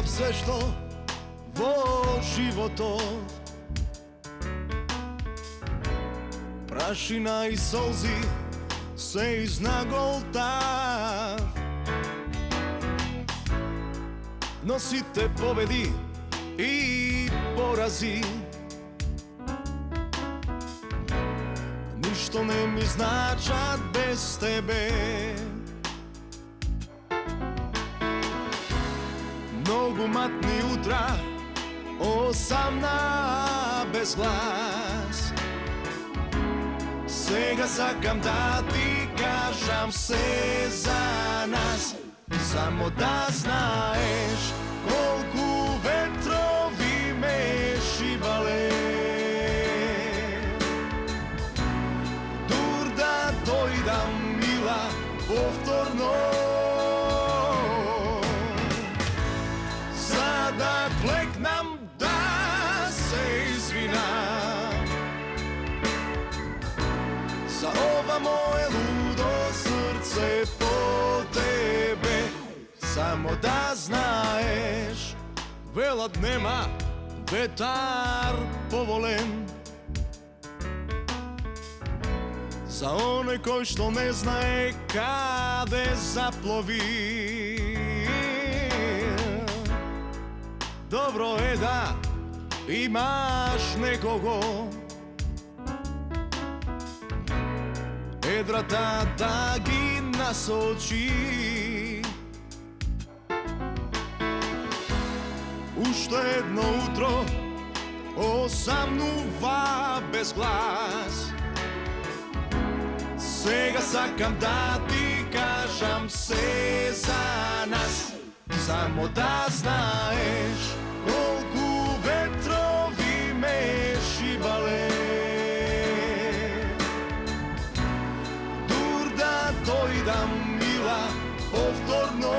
видав се што во животот, прашина и солзи се изнаголтав, но сите победи и порази ништо не ми значат без тебе. Многу матни утра осамна без глас, сега сакам да ти кажам се за нас. Само да знаеш колку ветрови ме шибале, дур да дојдам мила повторно, за да клекнам да се извинам за ова мое лудо срце по тебе. Само да знаеш, велат нема ветар поволен за оној кој што не знае каде заплови. Добро е да имаш некого, едрата да ги насочи. Уште едно утро осамнува без глас, сега сакам да ти кажам се за нас. Само да знаеш колку ветрови ме шибале, дур да дојдам мила повторно,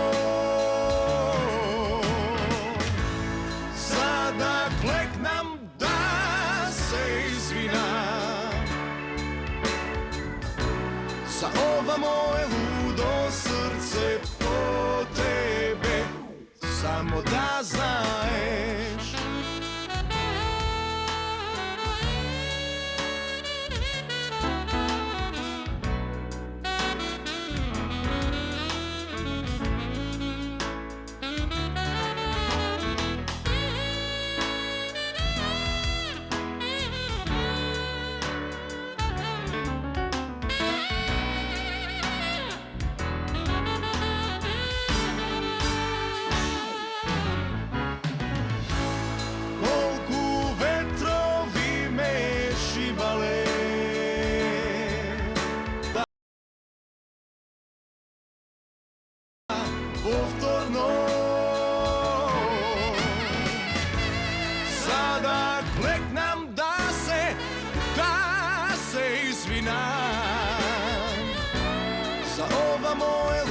за да клекнам да се извинам за ова мое лудо срце по тебе. Само да знаеш. Повторно, за да клекнам да се извинам за ова мое